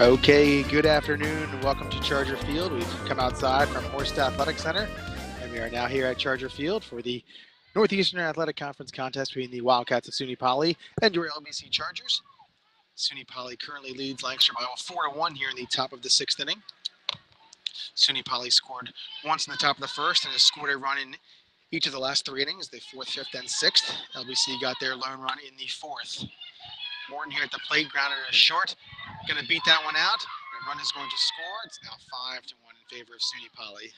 Okay, good afternoon. Welcome to Charger Field. We've come outside from Horst Athletic Center, and we are now here at Charger Field for the Northeastern Athletic Conference contest between the Wildcats of SUNY Poly and your LBC Chargers. SUNY Poly currently leads Lancaster Bible 4-1 here in the top of the sixth inning. SUNY Poly scored once in the top of the first and has scored a run in each of the last three innings, the fourth, fifth, and sixth. LBC got their lone run in the fourth. Morton here at the plate, grounded to short. Going to beat that one out. The run is going to score. It's now 5-1 in favor of SUNY Poly.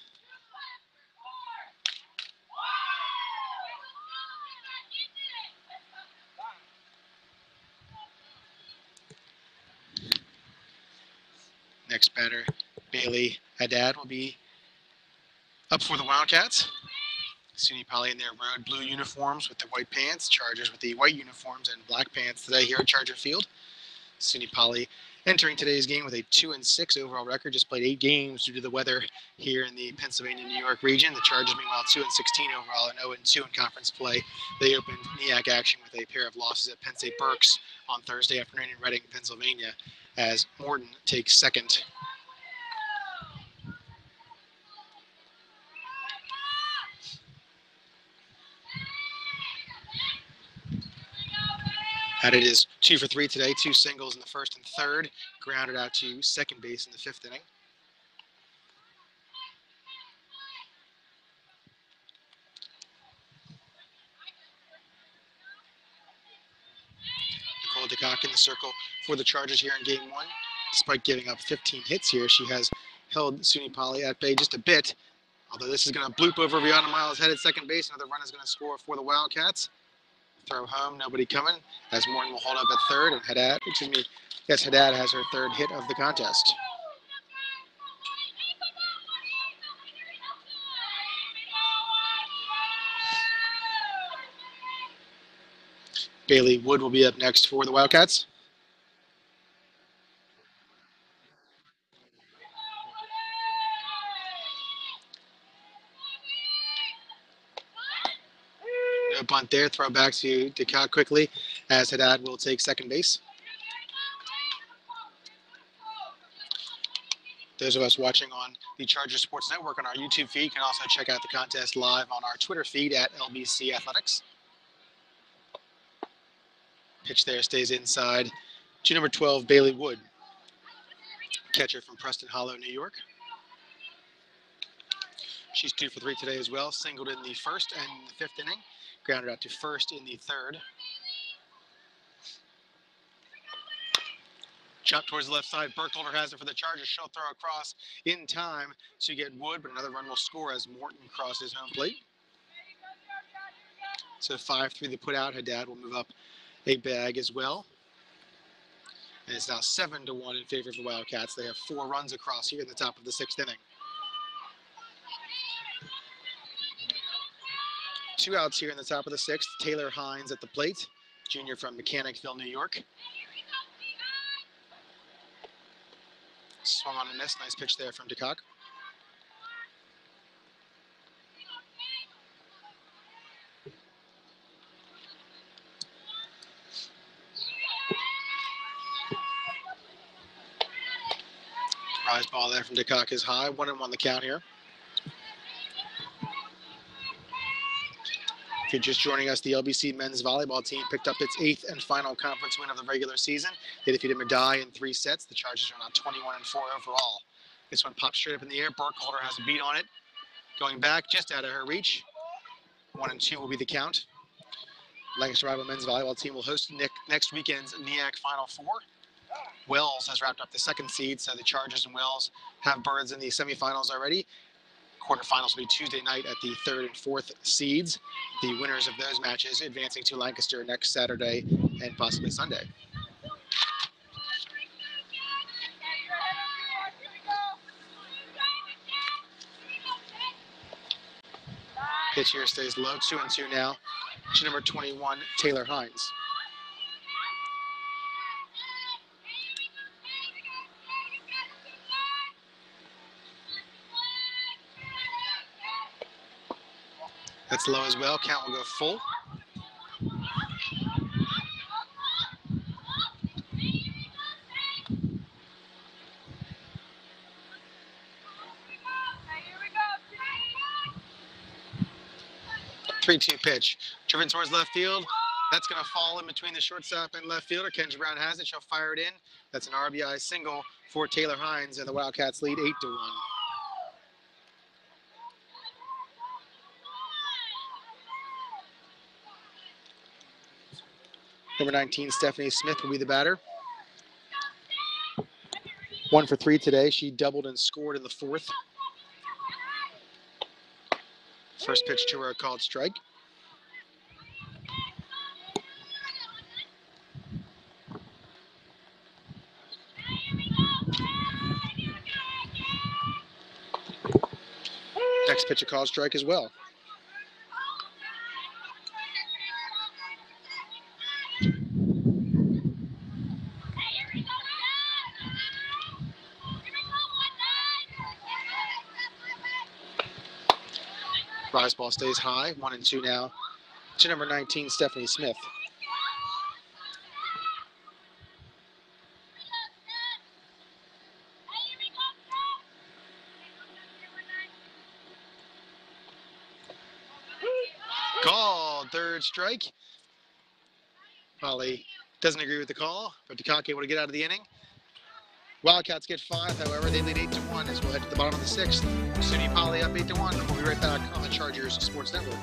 Next batter, Bailey Haddad, will be up for the Wildcats. SUNY Poly in their road blue uniforms with the white pants. Chargers with the white uniforms and black pants today here at Charger Field. SUNY Poly entering today's game with a 2-6 overall record. Just played 8 games due to the weather here in the Pennsylvania-New York region. The Chargers, meanwhile, 2-16 overall and 0-2 in conference play. They opened NEAC action with a pair of losses at Penn State Berks on Thursday afternoon in Reading, Pennsylvania, as Morton takes second. And it is 2 for 3 today, 2 singles in the first and third, grounded out to second base in the fifth inning. Nicole DeCock in the circle for the Chargers here in game one. Despite giving up 15 hits here, she has held SUNY Poly at bay just a bit. Although this is going to bloop over Brianna Miles head at second base. Another run is going to score for the Wildcats. Throw home, nobody coming, as Morton will hold up at third, and Haddad has her third hit of the contest. Bailey Wood will be up next for the Wildcats. No bunt there, throw back to DeCock quickly, as Haddad will take second base. Those of us watching on the Charger Sports Network on our YouTube feed can also check out the contest live on our Twitter feed at LBC Athletics. Pitch there stays inside to number 12, Bailey Wood, catcher from Preston Hollow, New York. She's 2 for 3 today as well, singled in the first and the fifth inning, grounded out to first in the third. Jump towards the left side. Burkholder has it for the Chargers. She'll throw across in time to get Wood, but another run will score as Morton crosses home plate. So 5-3 the put out. Haddad will move up a bag as well. And it's now 7-1 in favor of the Wildcats. They have 4 runs across here in the top of the sixth inning. 2 outs here in the top of the sixth. Taylor Hines at the plate, junior from Mechanicsville, New York. Swung on and missed. Nice pitch there from DeCock. Rise ball there from DeCock is high. 1-1 the count here. If you're just joining us, the LBC men's volleyball team picked up its 8th and final conference win of the regular season. They defeated Medaille in 3 sets. The Chargers are now 21-4 overall. This one pops straight up in the air. Burkholder has a beat on it. Going back, just out of her reach. 1-2 will be the count. Lancaster Bible men's volleyball team will host next weekend's NEAC Final Four. Wells has wrapped up the second seed, so the Chargers and Wells have birds in the semifinals already. Quarterfinals will be Tuesday night at the 3rd and 4th seeds. The winners of those matches advancing to Lancaster next Saturday and possibly Sunday. Pitch here stays low, 2-2 now to number 21, Taylor Hines. That's low as well. Count will go full. 3-2 pitch. Driven towards left field. That's going to fall in between the shortstop and left fielder. Kendra Brown has it. She'll fire it in. That's an RBI single for Taylor Hines, and the Wildcats lead 8-1. Number 19, Stephanie Smith, will be the batter. 1 for 3 today. She doubled and scored in the 4th. First pitch to her, a called strike. Next pitch, a called strike as well. Rise ball stays high, 1-2 now to number 19, Stephanie Smith. Call, third strike. Holly doesn't agree with the call, but DeConk able to get out of the inning. Wildcats get 5, however, they lead 8-1 as we'll head to the bottom of the 6th. SUNY Poly up 8-1. We'll be right back on the Chargers Sports Network.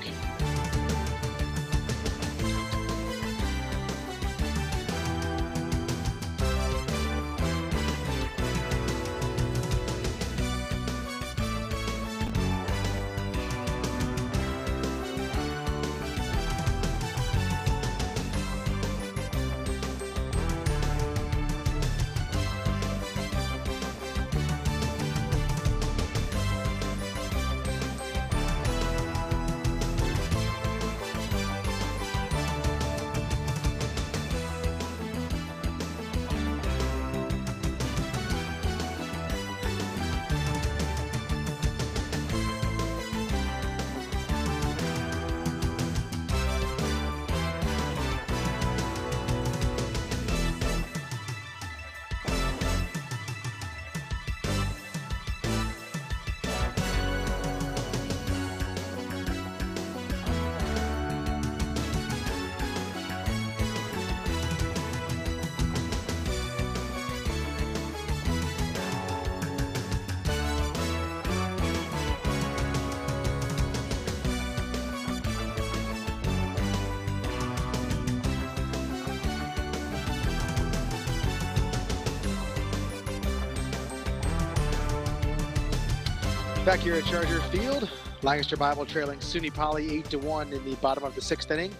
Back here at Charger Field, Lancaster Bible trailing SUNY Poly 8-1 in the bottom of the 6th inning.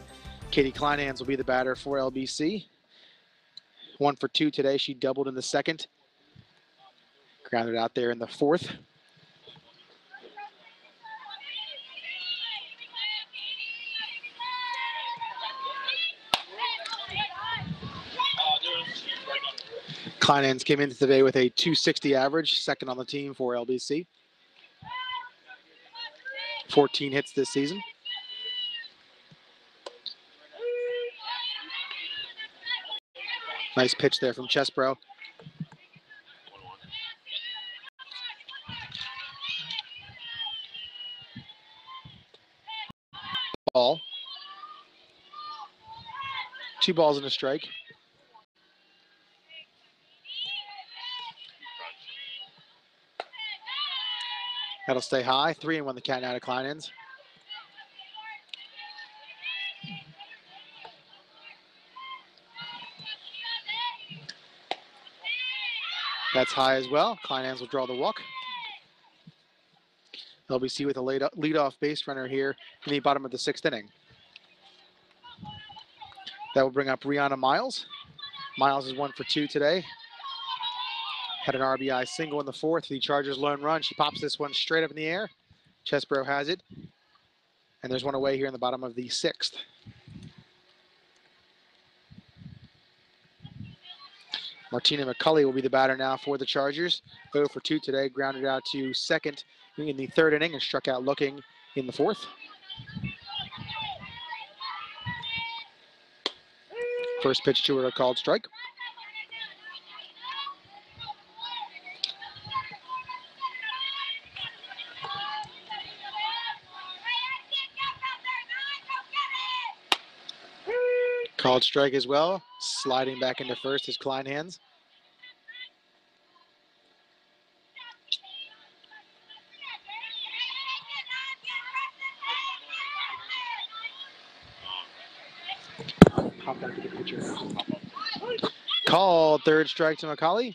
Katie Kleinhans will be the batter for LBC. 1 for 2 today. She doubled in the 2nd. Grounded out there in the 4th. Kleinhans came into today with a .260 average, 2nd on the team for LBC. 14 hits this season. Nice pitch there from Chesbro. Ball. 2 balls and a strike. That'll stay high. 3-1 the count out of Kleinhans. That's high as well. Kleinhans will draw the walk. LBC with a leadoff base runner here in the bottom of the 6th inning. That will bring up Brianna Miles. Miles is 1 for 2 today. Had an RBI single in the 4th. The Chargers' lone run. She pops this one straight up in the air. Chesbro has it. And there's one away here in the bottom of the 6th. Martina McCulley will be the batter now for the Chargers. 0 for 2 today. Grounded out to 2nd in the 3rd inning and struck out looking in the 4th. First pitch to her, a called strike. Called strike as well. Sliding back into first is Kleinhans. Called third strike to McCauley.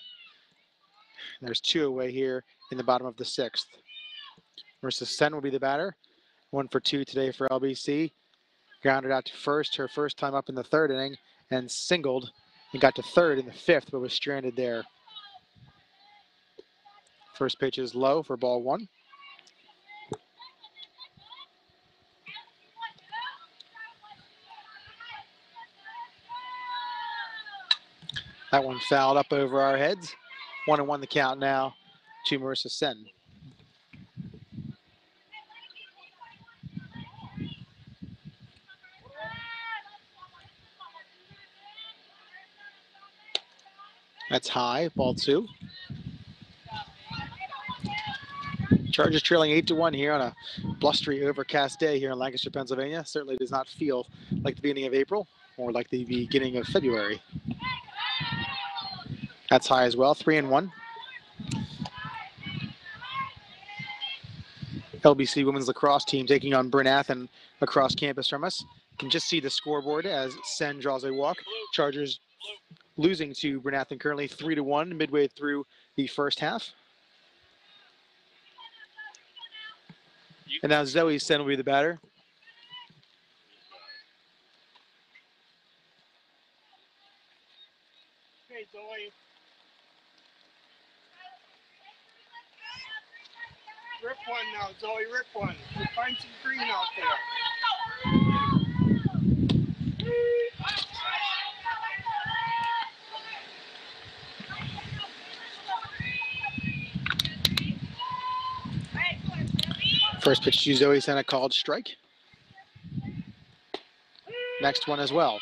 There's 2 away here in the bottom of the 6th. Marissa Sen will be the batter. 1 for 2 today for LBC. Grounded out to first, her first time up in the 3rd inning, and singled and got to 3rd in the 5th, but was stranded there. First pitch is low for ball 1. That one fouled up over our heads. 1-1 the count now to Marissa Sen. That's high, ball 2. Chargers trailing 8-1 here on a blustery, overcast day here in Lancaster, Pennsylvania. Certainly does not feel like the beginning of April or like the beginning of February. That's high as well, 3-1. LBC women's lacrosse team taking on Bryn Athyn across campus from us. You can just see the scoreboard as Sen draws a walk. Chargers losing to Bryn Athyn currently 3-1 midway through the first half. And now Zoe Sen will be the batter. Hey, Zoe. Rip one now, Zoe, rip one. Find some green out there. First pitch to Zoe Sen, a called strike. Next one as well.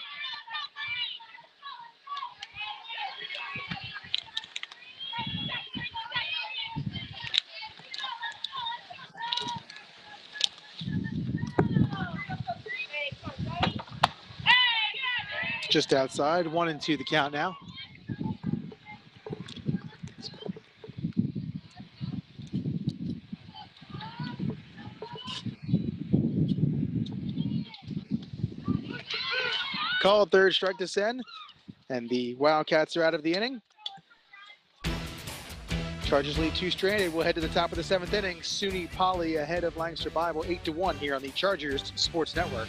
Just outside, 1-2 the count now. Called third strike to Sen, and the Wildcats are out of the inning. Chargers lead 2 stranded. We'll head to the top of the 7th inning. SUNY Poly ahead of Lancaster Bible 8-1 here on the Chargers Sports Network.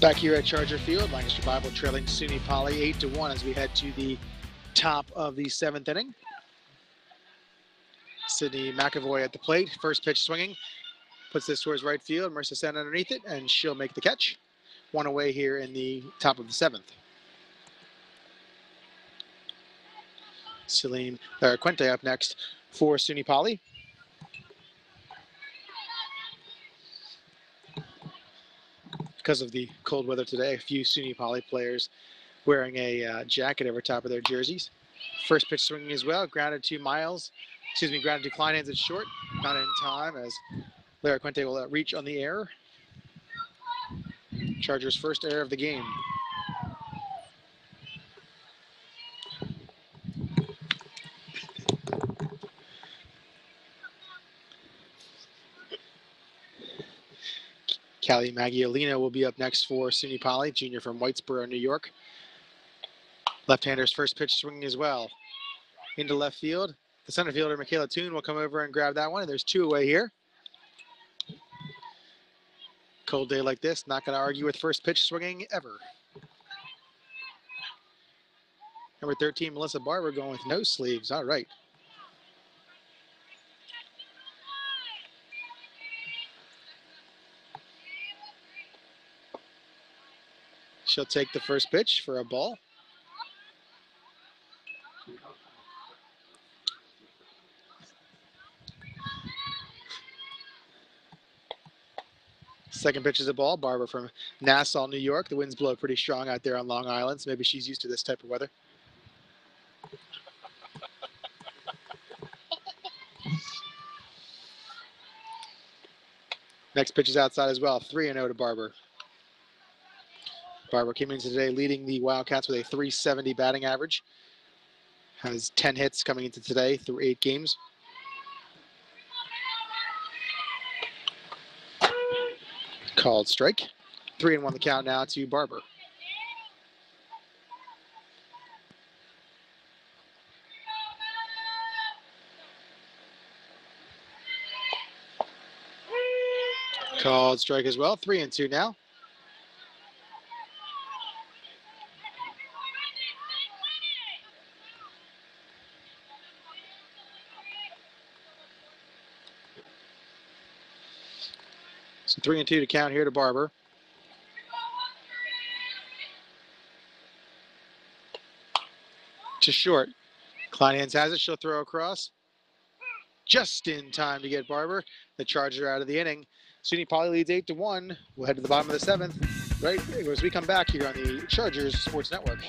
Back here at Charger Field, Lancaster Bible trailing SUNY Poly 8-1 as we head to the top of the 7th inning. Sydney McAvoy at the plate. First pitch swinging. Puts this towards right field. Marissa Sen underneath it, and she'll make the catch. 1 away here in the top of the 7th. Quente up next for SUNY Poly. Because of the cold weather today, a few SUNY Poly players wearing a jacket over top of their jerseys. First pitch swinging as well, grounded to grounded to Kleinhans at short. Not in time as Quente will reach on the air. Chargers' first error of the game. Callie Maggiolino will be up next for SUNY Poly, junior from Whitesboro, New York. Left-hander's first pitch swinging as well. Into left field. The center fielder, Michaela Toon, will come over and grab that one. And there's two away here. Cold day like this, not going to argue with first pitch swinging ever. Number 13, Melissa Barber, going with no sleeves. All right. She'll take the first pitch for a ball. Second pitch is a ball. Barber from Nassau, New York. The winds blow pretty strong out there on Long Island, so maybe she's used to this type of weather. Next pitch is outside as well. 3-0 to Barber. Barber came in today leading the Wildcats with a .370 batting average. Has 10 hits coming into today through 8 games. Called strike. 3-1 the count now to Barber. Called strike as well. 3-2 now. So 3-2 to count here to Barber. To short. Kleinhans has it. She'll throw across. Just in time to get Barber. The Chargers are out of the inning. SUNY Poly leads 8-1. We'll head to the bottom of the 7th. Right as we come back here on the Chargers Sports Network.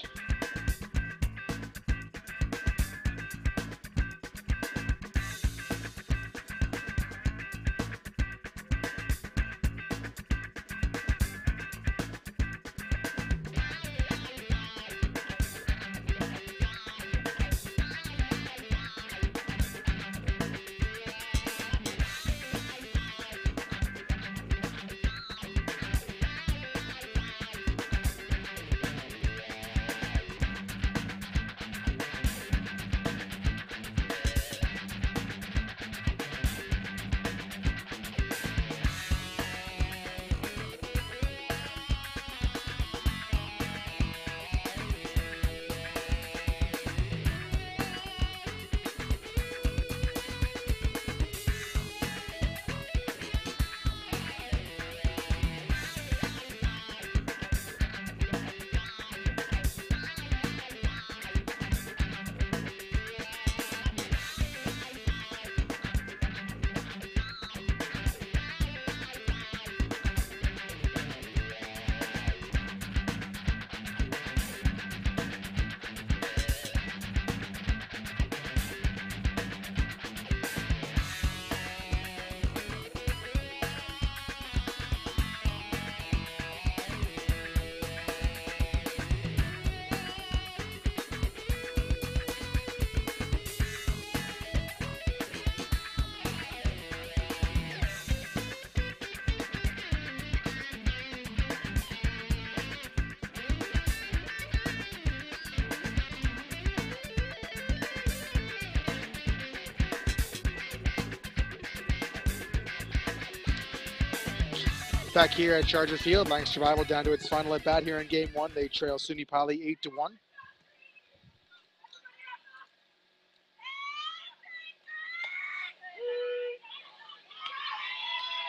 Back here at Charger Field, Lancaster Bible down to its final at bat here in Game 1. They trail SUNY Poly 8-1.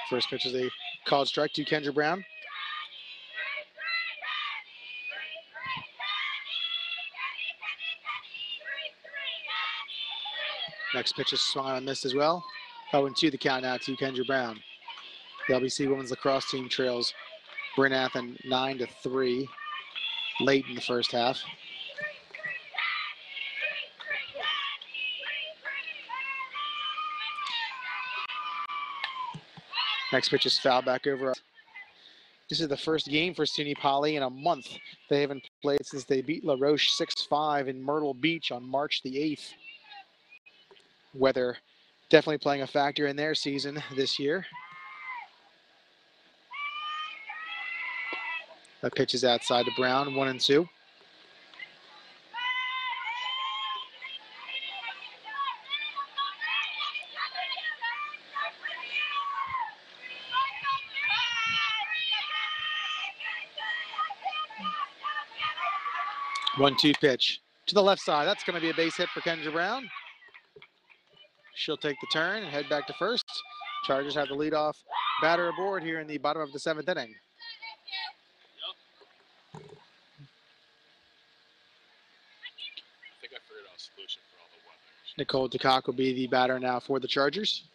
First pitch is a called strike to Kendra Brown. Next pitch is swung on and missed as well. 0-2 the count now to Kendra Brown. The LBC women's lacrosse team trails Bryn Athyn 9-3 late in the first half. Next pitch is fouled back over. This is the first game for SUNY Poly in a month. They haven't played since they beat La Roche 6-5 in Myrtle Beach on March the 8th. Weather definitely playing a factor in their season this year. That pitch is outside to Brown, 1-2. One-two pitch to the left side. That's going to be a base hit for Kendra Brown. She'll take the turn and head back to first. Chargers have the leadoff batter aboard here in the bottom of the 7th inning. I think I figured out a solution for all the weather. Nicole DeCock will be the batter now for the Chargers.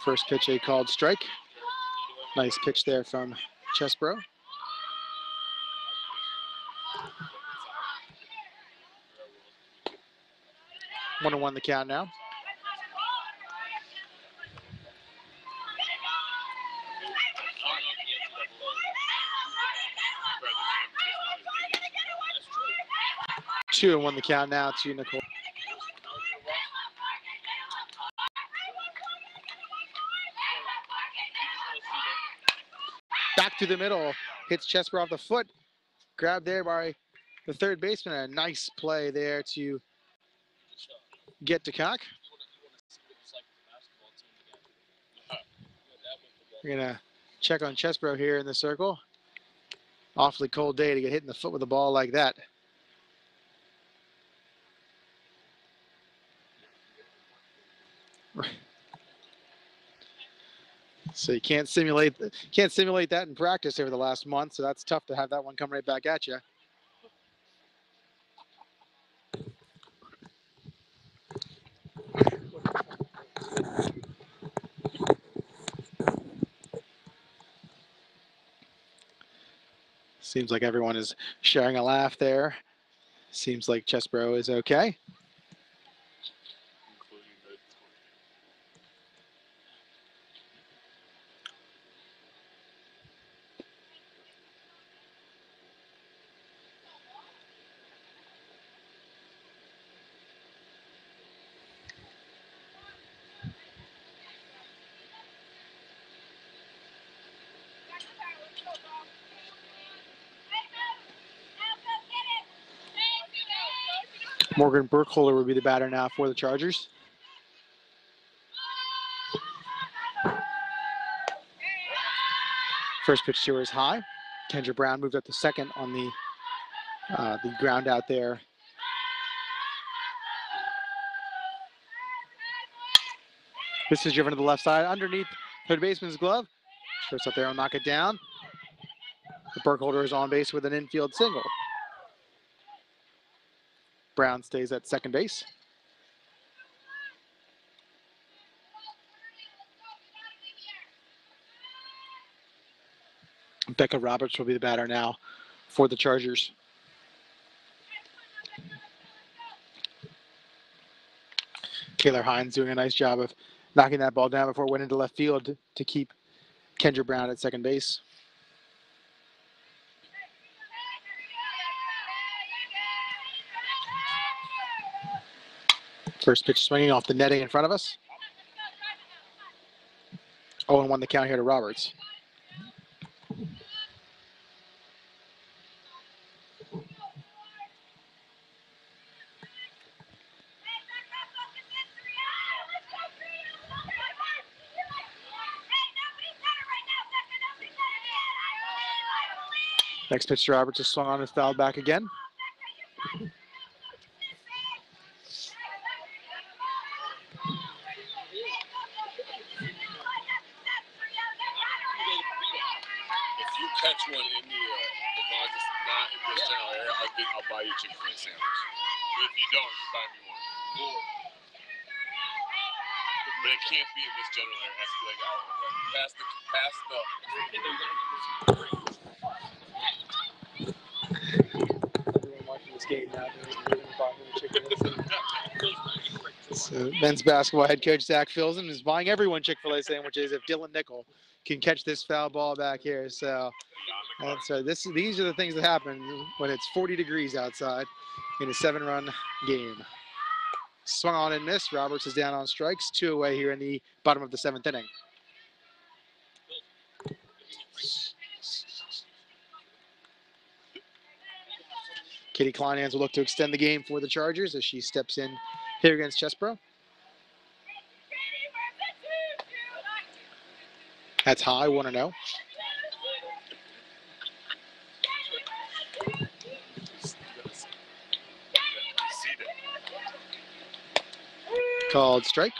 First pitch, a called strike. Nice pitch there from Chesbro. 1-1 the count now. Two and 1 the count now to Nicole. Back to the middle, hits Chesbro off the foot. Grabbed there by the third baseman. A nice play there to get DeCock. We're gonna check on Chesbro here in the circle. Awfully cold day to get hit in the foot with a ball like that. So you can't simulate that in practice over the last month. So that's tough to have that one come right back at you. Seems like everyone is sharing a laugh there. Seems like Chesbro is okay. Morgan Burkholder will be the batter now for the Chargers. First pitch to her is high. Kendra Brown moved up to second on the ground out there. This is driven to the left side underneath third baseman's glove. Shortstop there will knock it down. The Burkholder is on base with an infield single. Brown stays at second base. Becca Roberts will be the batter now for the Chargers. Taylor Hines doing a nice job of knocking that ball down before it went into left field to keep Kendra Brown at second base. First pitch swinging off the netting in front of us. 0-1 the count here to Roberts. Next pitch to Roberts is swung on and fouled back again. Catch one in the as long as it's not in the this general area, I'll buy you a Chick-fil-A sandwich. But if you don't, you buy me one. Cool. But it can't be in this general area. It has to be like out past the. Everyone watching this game now, they're buying Chick-fil-A. So men's basketball head coach Zach Filson is buying everyone Chick-fil-A sandwiches if Dylan Nickel can catch this foul ball back here. So, and so these are the things that happen when it's 40 degrees outside in a 7-run game. Swung on and missed. Roberts is down on strikes. 2 away here in the bottom of the 7th inning. Katie Kleinhans will look to extend the game for the Chargers as she steps in here against Chesbro. That's high, 1-0. Called strike.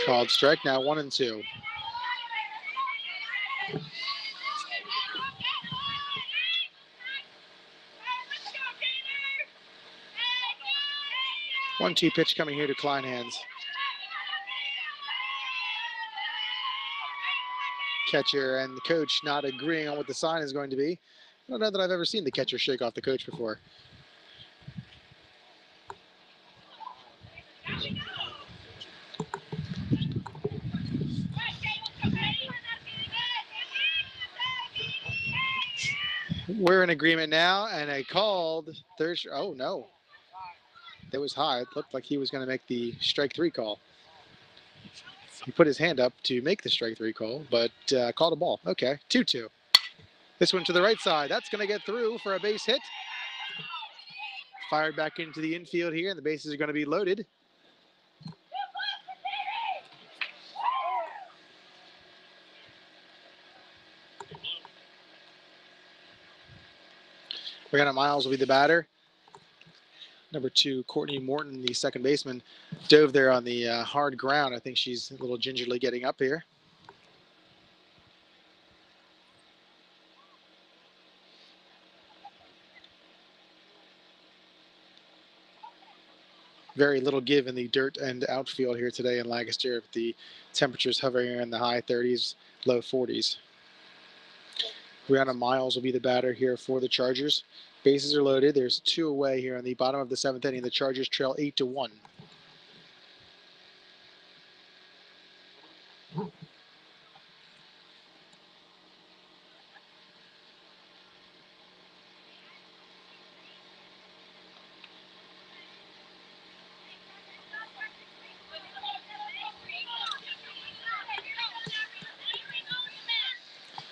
Called strike, now 1-2. One-two pitch coming here to Kleinhans. Catcher and the coach not agreeing on what the sign is going to be. I don't know that I've ever seen the catcher shake off the coach before. We're in agreement now, and a called third. Oh no, that was high. It looked like he was going to make the strike 3 call. He put his hand up to make the strike 3 call, but called a ball. Okay, 2-2. This one to the right side. That's going to get through for a base hit. Fired back into the infield here, and the bases are going to be loaded. Brianna Miles will be the batter. Number 2, Courtney Morton, the second baseman, dove there on the hard ground. I think she's a little gingerly getting up here. Very little give in the dirt and outfield here today in Lancaster, with the temperatures hovering in the high 30s, low 40s. Brianna Miles will be the batter here for the Chargers. Bases are loaded. There's 2 away here in the bottom of the 7th inning. The Chargers trail 8-1.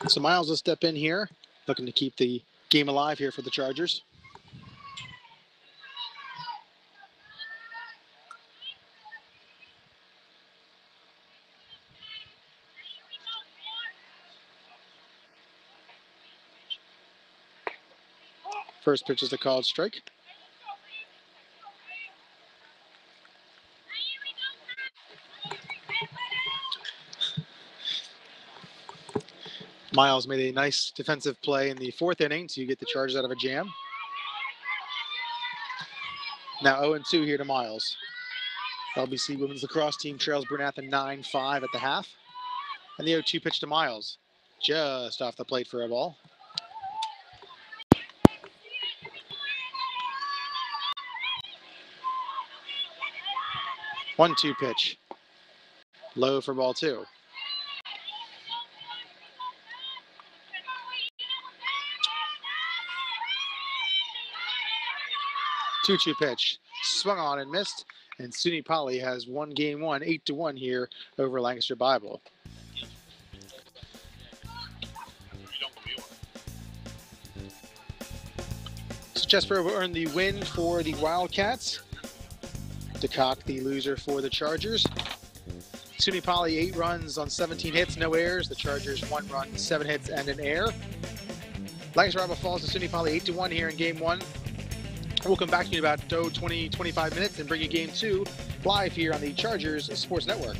So Miles will step in here, looking to keep the game alive here for the Chargers. First pitch is a called strike. Miles made a nice defensive play in the 4th inning to get the Chargers out of a jam. Now 0-2 here to Miles. LBC women's lacrosse team trails Brunathan 9-5 at the half. And the 0-2 pitch to Miles, just off the plate for a ball. One-two pitch, low for ball 2. 2-2 pitch, swung on and missed, and SUNY Poly has won game 1, 8-1 here over Lancaster Bible. So Chesbro will earn the win for the Wildcats. DeCock the loser for the Chargers. SUNY Poly 8 runs on 17 hits, no errors. The Chargers 1 run, 7 hits, and an error. Lancaster Bible falls to SUNY Poly 8-1 here in game 1. We'll come back to you in about 20, 25 minutes and bring you game 2 live here on the Chargers Sports Network.